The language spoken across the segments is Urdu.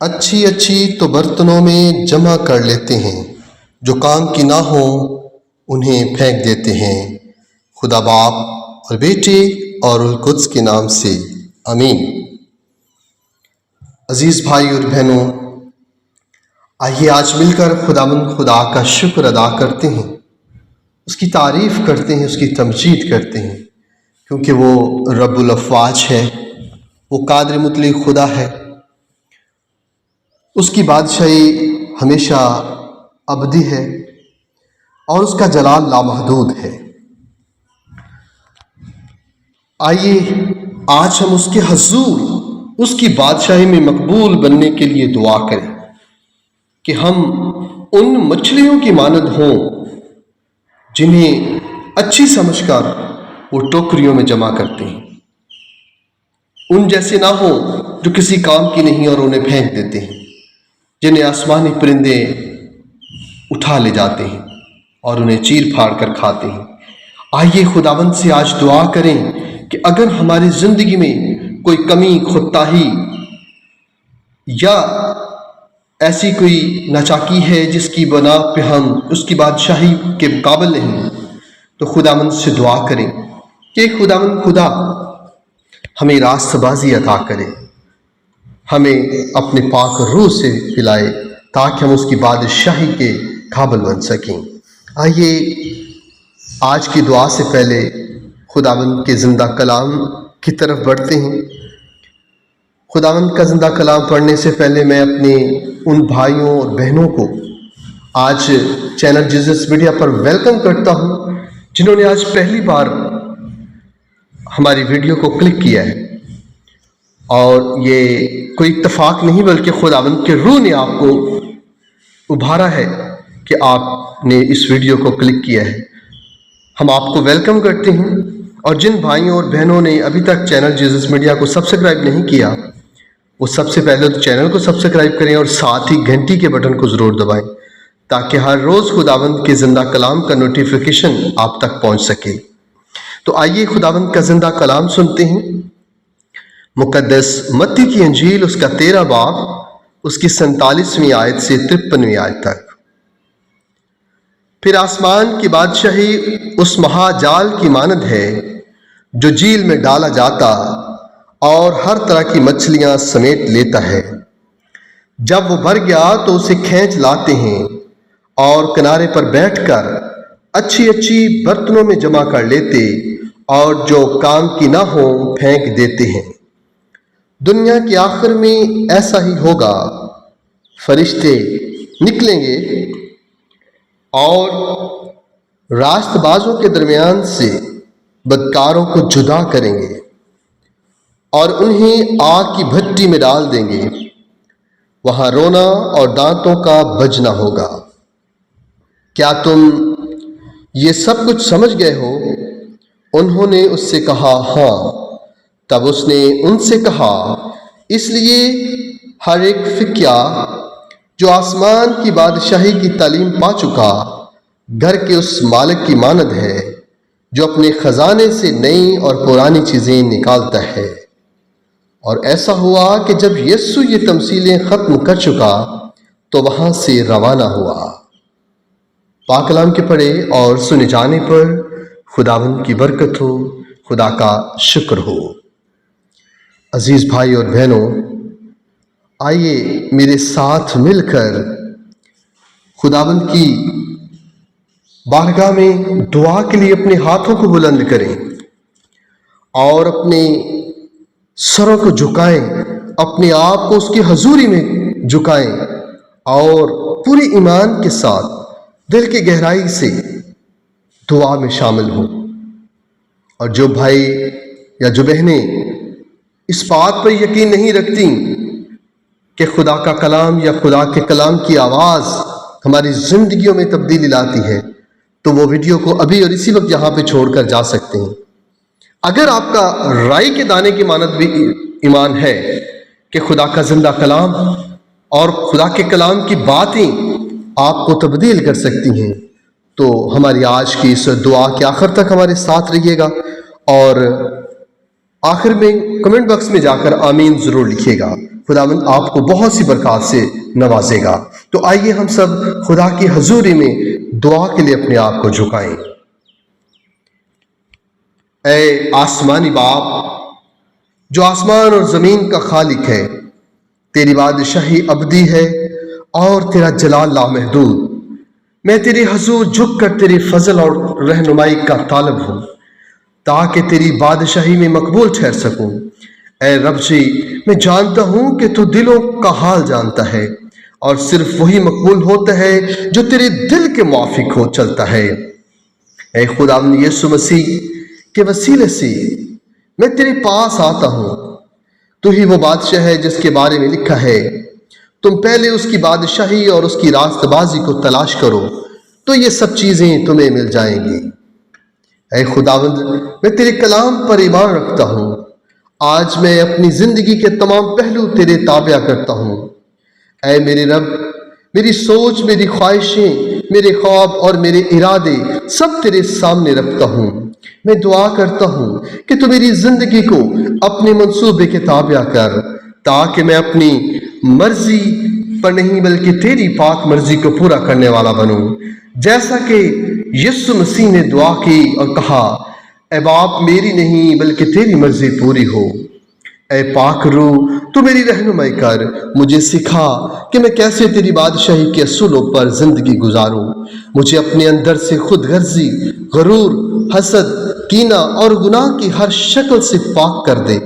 اچھی اچھی تو برتنوں میں جمع کر لیتے ہیں، جو کام کی نہ ہوں انہیں پھینک دیتے ہیں۔ خدا باپ اور بیٹے اور روح القدس کے نام سے آمین۔ عزیز بھائی اور بہنوں، آئیے آج مل کر خداوند خدا کا شکر ادا کرتے ہیں، اس کی تعریف کرتے ہیں، اس کی تمجید کرتے ہیں، کیونکہ وہ رب الافواج ہے، وہ قادر مطلق خدا ہے، اس کی بادشاہی ہمیشہ ابدی ہے اور اس کا جلال لامحدود ہے۔ آئیے آج ہم اس کے حضور، اس کی بادشاہی میں مقبول بننے کے لیے دعا کریں کہ ہم ان مچھلیوں کی مانند ہوں جنہیں اچھی سمجھ کر وہ ٹوکریوں میں جمع کرتے ہیں، ان جیسے نہ ہوں جو کسی کام کی نہیں اور انہیں پھینک دیتے ہیں، جنہیں آسمانی پرندے اٹھا لے جاتے ہیں اور انہیں چیر پھاڑ کر کھاتے ہیں۔ آئیے خداوند سے آج دعا کریں کہ اگر ہماری زندگی میں کوئی کمی، خودطاہی یا ایسی کوئی ناچاکی ہے جس کی بنا پہ ہم اس کی بادشاہی کے قابل نہیں، تو خداوند سے دعا کریں کہ خداوند خدا ہمیں راست بازی عطا کرے، ہمیں اپنے پاک روح سے پلائے تاکہ ہم اس کی بادشاہی کے قابل بن سکیں۔ آئیے آج کی دعا سے پہلے خداوند کے زندہ کلام کی طرف بڑھتے ہیں۔ خداوند کا زندہ کلام پڑھنے سے پہلے میں اپنے ان بھائیوں اور بہنوں کو آج چینل جیزس میڈیا پر ویلکم کرتا ہوں جنہوں نے آج پہلی بار ہماری ویڈیو کو کلک کیا ہے، اور یہ کوئی اتفاق نہیں بلکہ خداوند کے روح نے آپ کو ابھارا ہے کہ آپ نے اس ویڈیو کو کلک کیا ہے۔ ہم آپ کو ویلکم کرتے ہیں، اور جن بھائیوں اور بہنوں نے ابھی تک چینل جیزس میڈیا کو سبسکرائب نہیں کیا، وہ سب سے پہلے تو چینل کو سبسکرائب کریں اور ساتھ ہی گھنٹی کے بٹن کو ضرور دبائیں تاکہ ہر روز خداوند کے زندہ کلام کا نوٹیفیکیشن آپ تک پہنچ سکے۔ تو آئیے خداوند کا زندہ کلام سنتے ہیں۔ مقدس متی کی انجیل، اس کا 13 باب، اس کی 47ویں آیت سے 53ویں آیت تک۔ پھر آسمان کی بادشاہی اس مہا جال کی مانند ہے جو جھیل میں ڈالا جاتا اور ہر طرح کی مچھلیاں سمیٹ لیتا ہے۔ جب وہ بھر گیا تو اسے کھینچ لاتے ہیں اور کنارے پر بیٹھ کر اچھی اچھی برتنوں میں جمع کر لیتے اور جو کام کی نہ ہوں پھینک دیتے ہیں۔ دنیا کے آخر میں ایسا ہی ہوگا، فرشتے نکلیں گے اور راست بازوں کے درمیان سے بدکاروں کو جدا کریں گے اور انہیں آگ کی بھٹی میں ڈال دیں گے، وہاں رونا اور دانتوں کا بجنا ہوگا۔ کیا تم یہ سب کچھ سمجھ گئے ہو؟ انہوں نے اس سے کہا، ہاں۔ تب اس نے ان سے کہا، اس لیے ہر ایک فقیہ جو آسمان کی بادشاہی کی تعلیم پا چکا گھر کے اس مالک کی مانند ہے جو اپنے خزانے سے نئی اور پرانی چیزیں نکالتا ہے۔ اور ایسا ہوا کہ جب یسوع یہ تمثیلیں ختم کر چکا تو وہاں سے روانہ ہوا۔ پاک کلام کے پڑھے اور سنے جانے پر خداوند کی برکت ہو، خدا کا شکر ہو۔ عزیز بھائی اور بہنوں، آئیے میرے ساتھ مل کر خداوند کی بارگاہ میں دعا کے لیے اپنے ہاتھوں کو بلند کریں اور اپنے سروں کو جھکائیں، اپنے آپ کو اس کی حضوری میں جھکائیں اور پوری ایمان کے ساتھ دل کی گہرائی سے دعا میں شامل ہوں۔ اور جو بھائی یا جو بہنیں اس بات پر یقین نہیں رکھتی کہ خدا کا کلام یا خدا کے کلام کی آواز ہماری زندگیوں میں تبدیلی لاتی ہے، تو وہ ویڈیو کو ابھی اور اسی وقت یہاں پہ چھوڑ کر جا سکتے ہیں۔ اگر آپ کا رائی کے دانے کی مانند بھی ایمان ہے کہ خدا کا زندہ کلام اور خدا کے کلام کی باتیں آپ کو تبدیل کر سکتی ہیں، تو ہماری آج کی اس دعا کے آخر تک ہمارے ساتھ رہیے گا اور آخر میں کمنٹ باکس میں جا کر آمین ضرور لکھیے گا۔ خداوند آپ کو بہت سی برکات سے نوازے گا۔ تو آئیے ہم سب خدا کی حضوری میں دعا کے لیے اپنے آپ کو جھکائیں۔ اے آسمانی باپ جو آسمان اور زمین کا خالق ہے، تیری بادشاہی ابدی ہے اور تیرا جلال لامحدود۔ میں تیرے حضور جھک کر تیری فضل اور رہنمائی کا طالب ہوں تاکہ تیری بادشاہی میں مقبول ٹھہر سکوں۔ اے رب جی، میں جانتا ہوں کہ تو دلوں کا حال جانتا ہے اور صرف وہی مقبول ہوتا ہے جو تیرے دل کے موافق ہو چلتا ہے۔ اے خداوند یسوع مسیح کے وسیلے سے میں تیرے پاس آتا ہوں۔ تو ہی وہ بادشاہ ہے جس کے بارے میں لکھا ہے، تم پہلے اس کی بادشاہی اور اس کی راست بازی کو تلاش کرو تو یہ سب چیزیں تمہیں مل جائیں گی۔ اے خداوند، میں تیرے کلام پر ایمان رکھتا ہوں۔ آج میں اپنی زندگی کے تمام پہلو تیرے تابع کرتا ہوں۔ اے میرے رب، میری سوچ، میری خواہشیں، میرے خواب اور میرے ارادے سب تیرے سامنے رکھتا ہوں۔ میں دعا کرتا ہوں کہ تو میری زندگی کو اپنے منصوبے کے تابع کر تاکہ میں اپنی مرضی پر نہیں بلکہ تیری پاک مرضی کو پورا کرنے والا بنوں، جیسا کہ یسوع مسیح نے دعا کی اور کہا، اے باپ میری نہیں بلکہ تیری مرضی پوری ہو۔ اے پاک روح، تو میری رہنمائی کر، مجھے سکھا کہ میں کیسے تیری بادشاہی کے اصولوں پر زندگی گزاروں۔ مجھے اپنے اندر سے خود غرضی، غرور، حسد، کینہ اور گناہ کی ہر شکل سے پاک کر دے۔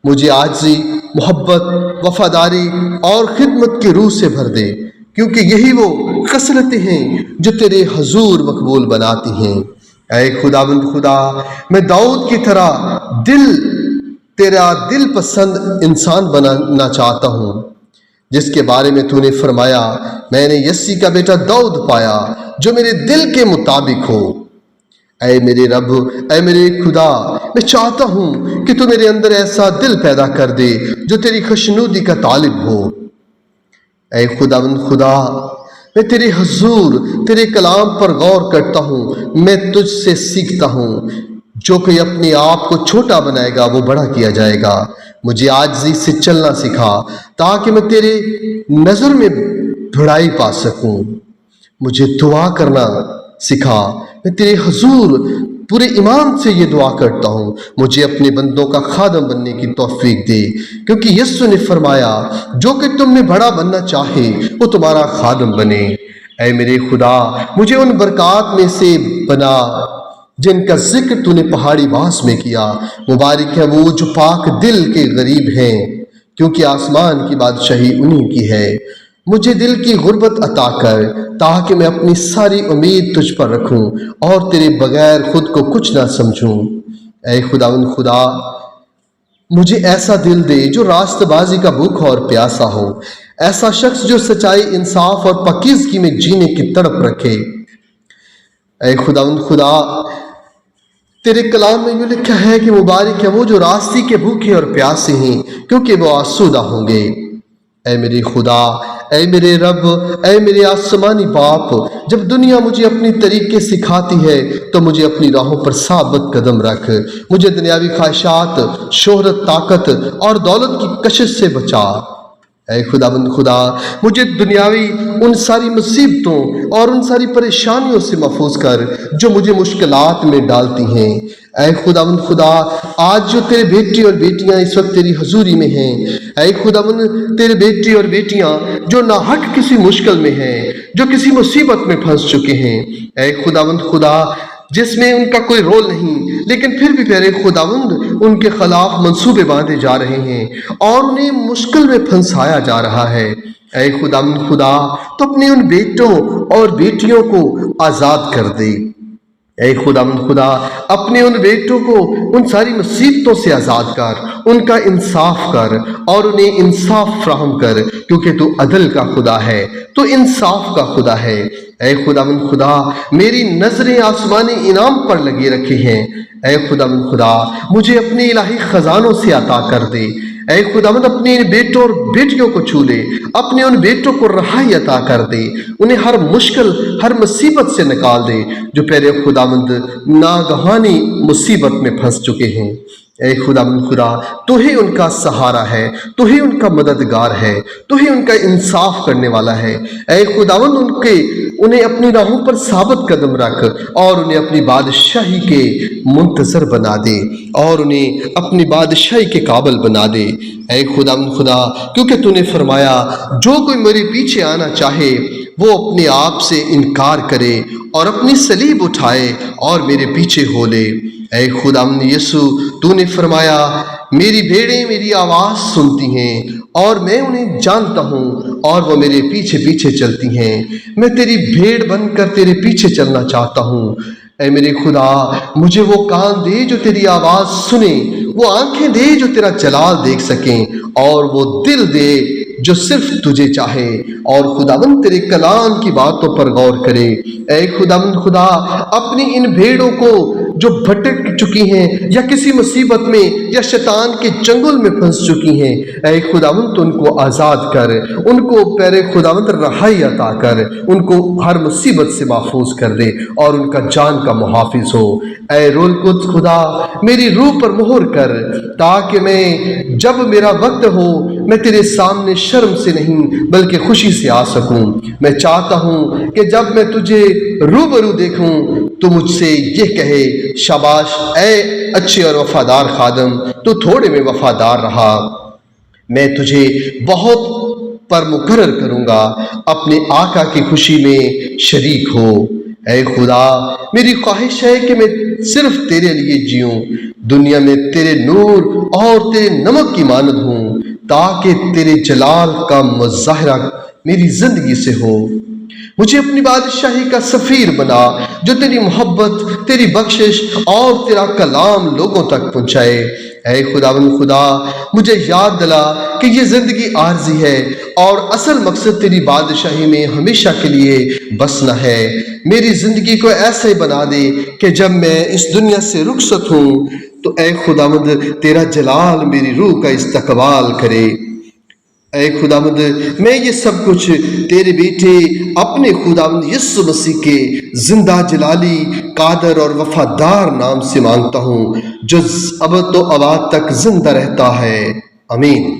مجھے عاجزی، محبت، وفاداری اور خدمت کی روح سے بھر دے، کیونکہ یہی وہ خصلتیں ہیں جو تیرے حضور مقبول بناتی ہیں۔ اے خداوند خدا، میں داؤد کی طرح تیرا دل پسند انسان بنانا چاہتا ہوں، جس کے بارے میں تو نے فرمایا، میں نے یسی کا بیٹا داؤد پایا جو میرے دل کے مطابق ہو۔ اے میرے رب، اے میرے خدا، میں چاہتا ہوں کہ تو میرے اندر ایسا دل پیدا کر دے جو تیری خوشنودی کا طالب ہو۔ اے خداوند خدا، میں تیرے حضور تیرے کلام پر غور کرتا ہوں۔ میں تجھ سے سیکھتا ہوں، جو کوئی اپنے آپ کو چھوٹا بنائے گا وہ بڑا کیا جائے گا۔ مجھے عاجزی سے چلنا سکھا تاکہ میں تیرے نظر میں بڑائی پا سکوں۔ مجھے دعا کرنا سکھا، میں تیرے حضور پورے ایمان سے یہ دعا کرتا ہوں، مجھے اپنے بندوں کا خادم بننے کی توفیق دے، کیونکہ یسوع نے فرمایا، جو کہ تم میں بڑا بننا چاہے وہ تمہارا خادم بنے۔ اے میرے خدا، مجھے ان برکات میں سے بنا جن کا ذکر تو نے پہاڑی باس میں کیا۔ مبارک ہے وہ جو پاک دل کے غریب ہیں، کیونکہ آسمان کی بادشاہی انہی کی ہے۔ مجھے دل کی غربت عطا کر تاکہ میں اپنی ساری امید تجھ پر رکھوں اور تیرے بغیر خود کو کچھ نہ سمجھوں۔ اے خداوند خدا، مجھے ایسا دل دے جو راست بازی کا بھوکا اور پیاسا ہو، ایسا شخص جو سچائی، انصاف اور پاکیزگی میں جینے کی تڑپ رکھے۔ اے خداوند خدا، تیرے کلام میں یوں لکھا ہے کہ مبارک ہے وہ جو راستی کے بھوکے اور پیاسے ہیں، کیونکہ وہ آسودہ ہوں گے۔ اے میرے خدا، اے میرے رب، اے میرے آسمانی باپ، جب دنیا مجھے اپنی طریقے سکھاتی ہے تو مجھے اپنی راہوں پر ثابت قدم رکھ۔ مجھے دنیاوی خواہشات، شہرت، طاقت اور دولت کی کشش سے بچا۔ اے خداوند خدا، مجھے دنیاوی ان ساری مصیبتوں اور ان ساری پریشانیوں سے محفوظ کر جو مجھے مشکلات میں ڈالتی ہیں۔ اے خداوند خدا، آج جو تیرے بیٹے اور بیٹیاں اس وقت تیری حضوری میں ہیں، اے خداوند، تیرے بیٹے اور بیٹیاں جو ناحق کسی مشکل میں ہیں، جو کسی مصیبت میں پھنس چکے ہیں، اے خداوند خدا، جس میں ان کا کوئی رول نہیں، لیکن پھر بھی پیارے خداوند ان کے خلاف منصوبے باندھے جا رہے ہیں اور انہیں مشکل میں پھنسایا جا رہا ہے۔ اے خداوند خدا، تو اپنے ان بیٹوں اور بیٹیوں کو آزاد کر دے۔ اے خداوند خدا، اپنے ان بیٹوں کو ان ساری مصیبتوں سے آزاد کر، ان کا انصاف کر اور انہیں انصاف فراہم کر، کیونکہ تو عدل کا خدا ہے، تو انصاف کا خدا ہے۔ اے خداوند خدا، میری نظریں آسمانی انعام پر لگے رکھے ہیں۔ اے خداوند خدا، مجھے اپنے الہی خزانوں سے عطا کر دے۔ اے خداوند، اپنے ان بیٹوں اور بیٹیوں کو چھو لے، اپنے ان بیٹوں کو رہائی عطا کر دے، انہیں ہر مشکل، ہر مصیبت سے نکال دے جو پیارے خداوند ناگہانی مصیبت میں پھنس چکے ہیں۔ اے خدا تو ہی ان کا سہارا ہے، تو ہی ان کا مددگار ہے، تو ہی ان کا انصاف کرنے والا ہے۔ اے خداوند انہیں اپنی راہوں پر ثابت قدم رکھ اور انہیں اپنی بادشاہی کے منتظر بنا دے اور انہیں اپنی بادشاہی کے قابل بنا دے۔ اے خدا کیونکہ تو نے فرمایا جو کوئی میرے پیچھے آنا چاہے وہ اپنے آپ سے انکار کرے اور اپنی صلیب اٹھائے اور میرے پیچھے ہو لے۔ اے خداوند یسوع تو نے فرمایا میری بھیڑیں میری آواز سنتی ہیں اور میں انہیں جانتا ہوں اور وہ میرے پیچھے پیچھے چلتی ہیں۔ میں تیری بھیڑ بن کر تیرے پیچھے چلنا چاہتا ہوں۔ اے میرے خدا مجھے وہ کان دے جو تیری آواز سنیں، وہ آنکھیں دے جو تیرا جلال دیکھ سکیں، اور وہ دل دے جو صرف تجھے چاہے اور خداوند تیرے کلام کی باتوں پر غور کرے۔ اے خداوند اپنی ان بھیڑوں کو جو بھٹک چکی ہیں یا کسی مصیبت میں یا شیطان کے چنگل میں پھنس چکی ہیں، اے خداوند ان کو آزاد کر، ان کو پیرے خداوند رہائی عطا کر، ان کو ہر مصیبت سے محفوظ کر دے اور ان کا جان کا محافظ ہو۔ اے روح القدس خدا میری روح پر مہر کر تاکہ میں جب میرا وقت ہو میں تیرے سامنے شرم سے نہیں بلکہ خوشی سے آ سکوں۔ میں چاہتا ہوں کہ جب میں تجھے روبرو دیکھوں تو مجھ سے یہ کہے شاباش اے اچھے اور وفادار خادم، تو تھوڑے میں وفادار رہا، میں تجھے بہت پر مقرر کروں گا، اپنے آقا کی خوشی میں شریک ہو۔ اے خدا میری خواہش ہے کہ میں صرف تیرے لیے جیوں، دنیا میں تیرے نور اور تیرے نمک کی مانند ہوں، تاکہ تیرے جلال کا مظاہرہ میری زندگی سے ہو۔ مجھے اپنی بادشاہی کا سفیر بنا جو تیری محبت، تیری بخشش اور تیرا کلام لوگوں تک پہنچائے۔ اے خداوند مجھے یاد دلا کہ یہ زندگی عارضی ہے اور اصل مقصد تیری بادشاہی میں ہمیشہ کے لیے بسنا ہے۔ میری زندگی کو ایسا ہی بنا دے کہ جب میں اس دنیا سے رخصت ہوں تو اے خداوند تیرا جلال میری روح کا استقبال کرے۔ اے خداوند میں یہ سب کچھ تیرے بیٹے اپنے خداوند یسوع مسیح کے زندہ جلالی قادر اور وفادار نام سے مانگتا ہوں جو ابد و اباد تک زندہ رہتا ہے، آمین۔